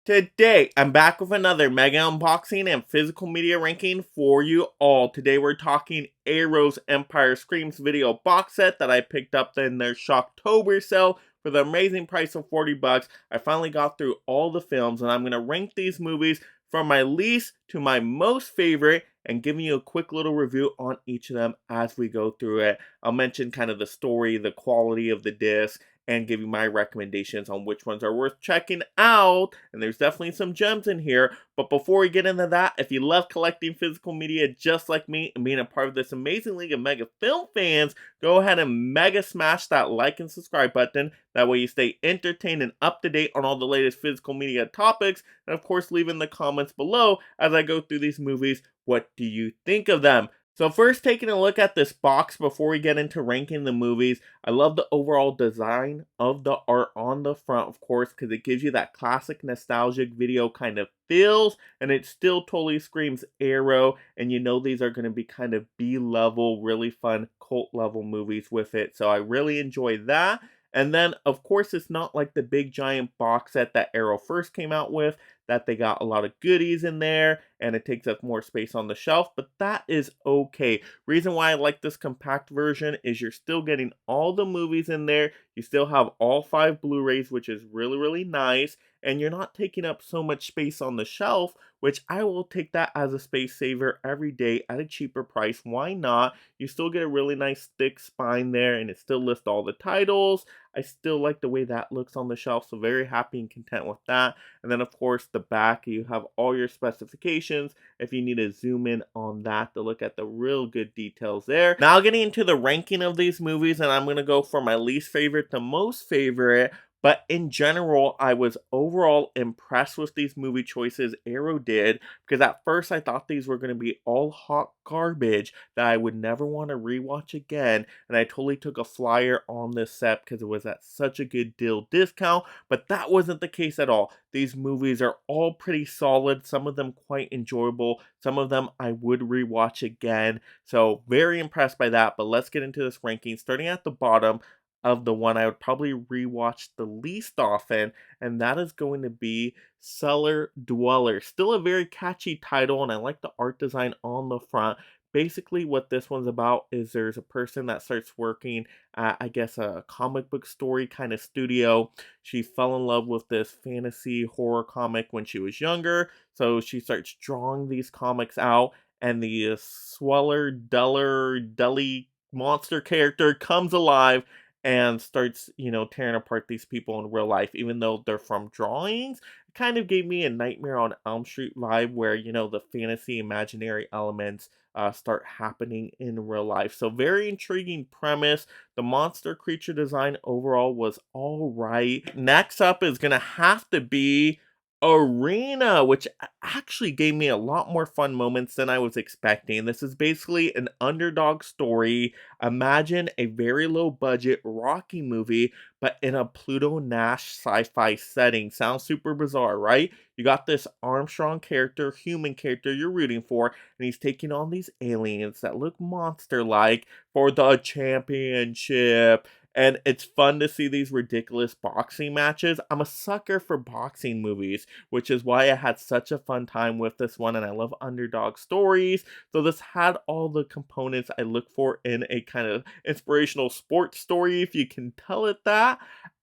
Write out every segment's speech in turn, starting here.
Today, I'm back with another mega unboxing and physical media ranking for you all. Today, we're talking Arrow's Empire Screams video box set that I picked up in their Shocktober sale for the amazing price of 40 bucks. I finally got through all the films, and I'm going to rank these movies from my least to my most favorite and giving you a quick little review on each of them as we go through it. I'll mention kind of the story, the quality of the disc, and give you my recommendations on which ones are worth checking out. And there's definitely some gems in here. But before we get into that, if you love collecting physical media just like me and being a part of this amazing league of mega film fans, go ahead and mega smash that like and subscribe button. That way you stay entertained and up to date on all the latest physical media topics. And of course, leave in the comments below as I go through these movies. What do you think of them? So first, taking a look at this box before we get into ranking the movies, I love the overall design of the art on the front, of course, because it gives you that classic nostalgic video kind of feels, and it still totally screams Arrow, and you know these are going to be kind of B-level, really fun cult-level movies with it, so I really enjoy that. And then, of course, it's not like the big giant box set that Arrow first came out with, that they got a lot of goodies in there, and it takes up more space on the shelf, but that is okay. Reason why I like this compact version is you're still getting all the movies in there, you still have all 5 Blu-rays, which is really, really nice, and you're not taking up so much space on the shelf, which I will take that as a space saver every day at a cheaper price. Why not? You still get a really nice thick spine there, and it still lists all the titles. I still like the way that looks on the shelf, so very happy and content with that. And then, of course, the back, you have all your specifications if you need to zoom in on that to look at the real good details there. Now getting into the ranking of these movies, and I'm going to go from my least favorite to most favorite. But in general, I was overall impressed with these movie choices Arrow did, because at first I thought these were going to be all hot garbage that I would never want to rewatch again, and I totally took a flyer on this set because it was at such a good deal discount, but that wasn't the case at all. These movies are all pretty solid, some of them quite enjoyable, some of them I would rewatch again, so very impressed by that. But let's get into this ranking, starting at the bottom of the one I would probably rewatch the least often, and that is going to be Cellar Dweller. Still a very catchy title, and I like the art design on the front. Basically, what this one's about is there's a person that starts working at, I guess, a comic book story kind of studio. She fell in love with this fantasy horror comic when she was younger, so she starts drawing these comics out, and the Sweller Duller Deli monster character comes alive and starts, tearing apart these people in real life, even though they're from drawings. It kind of gave me a Nightmare on Elm Street vibe where, the fantasy imaginary elements start happening in real life. So very intriguing premise. The monster creature design overall was all right. Next up is going to have to be Arena, which actually gave me a lot more fun moments than I was expecting. This is basically an underdog story. Imagine a very low budget Rocky movie, but in a Pluto Nash sci-fi setting. Sounds super bizarre, right? You got this Armstrong character, human character you're rooting for, and he's taking on these aliens that look monster-like for the championship. And it's fun to see these ridiculous boxing matches. I'm a sucker for boxing movies, which is why I had such a fun time with this one, and I love underdog stories. So this had all the components I look for in a kind of inspirational sports story, if you can tell it that.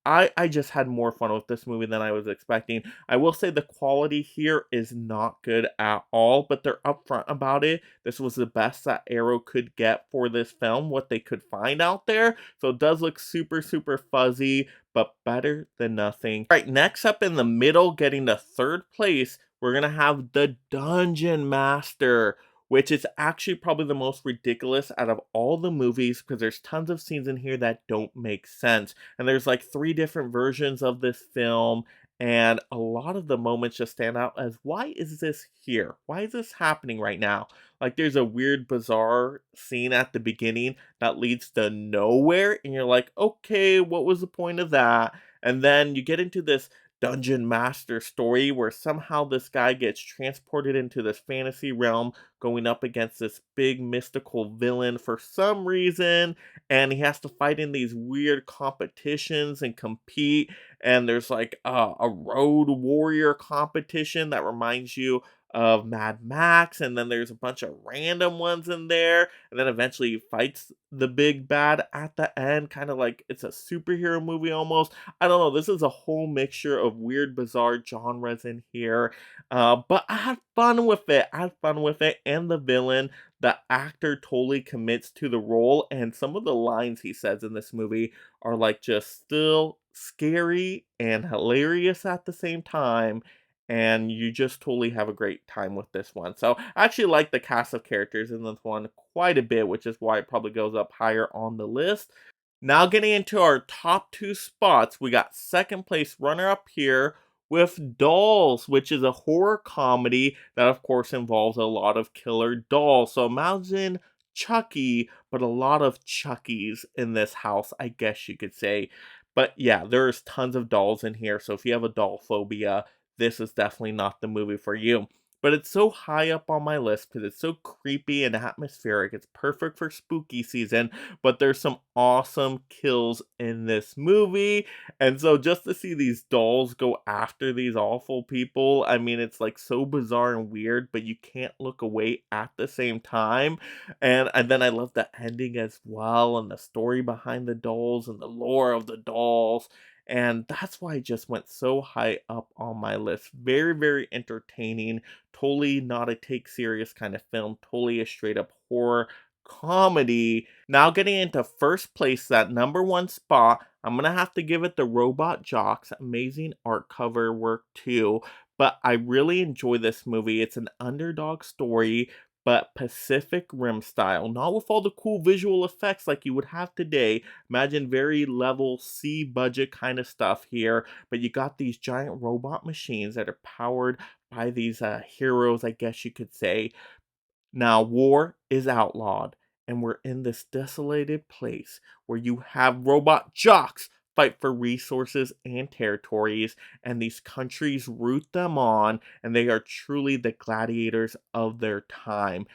I just had more fun with this movie than I was expecting. I will say the quality here is not good at all, but they're upfront about it. This was the best that Arrow could get for this film, what they could find out there. So it does look super, super fuzzy, but better than nothing. All right, next up in the middle, getting to third place, we're going to have The Dungeon Master, which is actually probably the most ridiculous out of all the movies because there's tons of scenes in here that don't make sense. And there's like 3 different versions of this film, and a lot of the moments just stand out as, why is this here? Why is this happening right now? Like there's a weird, bizarre scene at the beginning that leads to nowhere, and you're like, okay, what was the point of that? And then you get into this dungeon master story where somehow this guy gets transported into this fantasy realm going up against this big mystical villain for some reason, and he has to fight in these weird competitions and compete. And there's like a road warrior competition that reminds you of Mad Max, and then there's a bunch of random ones in there, and then eventually he fights the big bad at the end, kind of like it's a superhero movie almost. I don't know. This is a whole mixture of weird, bizarre genres in here. But I had fun with it. I had fun with it. And the villain, the actor totally commits to the role. And some of the lines he says in this movie are like just still scary and hilarious at the same time. And you just totally have a great time with this one. So I actually like the cast of characters in this one quite a bit, which is why it probably goes up higher on the list. Now getting into our top two spots, we got second place runner up here with Dolls, which is a horror comedy that of course involves a lot of killer dolls. So imagine Chucky, but a lot of Chuckies in this house, I guess you could say. But yeah, there's tons of dolls in here, so if you have a doll phobia, this is definitely not the movie for you. But it's so high up on my list because it's so creepy and atmospheric. It's perfect for spooky season, but there's some awesome kills in this movie. And so just to see these dolls go after these awful people, I mean, it's like so bizarre and weird, but you can't look away at the same time. And then I love the ending as well, and the story behind the dolls and the lore of the dolls. And that's why it just went so high up on my list. Very, very entertaining. Totally not a take serious kind of film. Totally a straight up horror comedy. Now getting into first place, that number one spot, I'm gonna have to give it the Robot Jocks. Amazing art cover work too. But I really enjoy this movie. It's an underdog story, but Pacific Rim style. Not with all the cool visual effects like you would have today. Imagine very level C budget kind of stuff here. But you got these giant robot machines that are powered by these heroes, I guess you could say. Now, war is outlawed, and we're in this desolated place where you have robot jocks fight for resources and territories, and these countries root them on, and they are truly the gladiators of their time.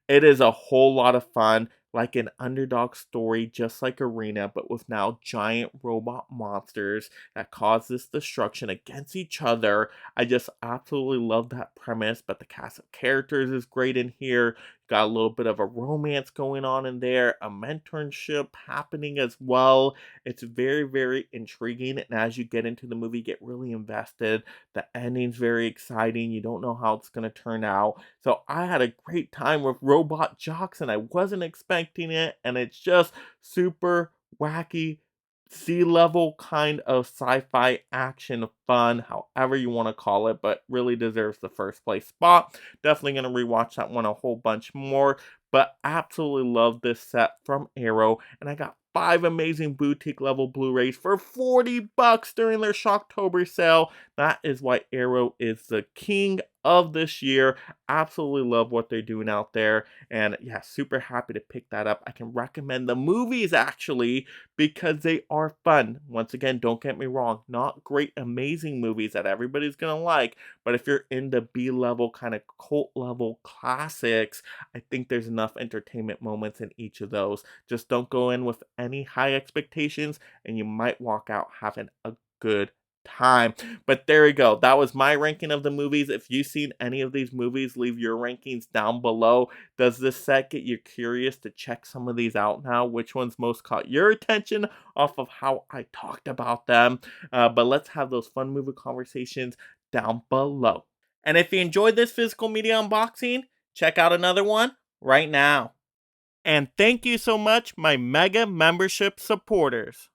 It is a whole lot of fun, like an underdog story, just like Arena, but with now giant robot monsters that cause this destruction against each other. I just absolutely love that premise, but the cast of characters is great in here. Got a little bit of a romance going on in there, a mentorship happening as well. It's very, very intriguing, and as you get into the movie, you get really invested. The ending's very exciting. You don't know how it's going to turn out. So I had a great time with Robot Jocks, and I wasn't expecting it, and it's just super wacky, sea level kind of sci-fi action fun, however you want to call it, but really deserves the first place spot. Definitely going to rewatch that one a whole bunch more, but absolutely love this set from Arrow, and I got 5 amazing boutique level Blu-rays for $40 during their Shocktober sale. That is why Arrow is the king of this year. Absolutely love what they're doing out there, and yeah, super happy to pick that up. I can recommend the movies actually because they are fun. Once again, don't get me wrong, not great, amazing movies that everybody's gonna like, but if you're into B-level kind of cult level classics, I think there's enough entertainment moments in each of those. Just don't go in with any high expectations, and you might walk out having a good time. But there we go. That was my ranking of the movies. If you've seen any of these movies, leave your rankings down below. Does this set get you curious to check some of these out now? Which ones most caught your attention off of how I talked about them? But let's have those fun movie conversations down below. And if you enjoyed this physical media unboxing, check out another one right now. And thank you so much, my mega membership supporters.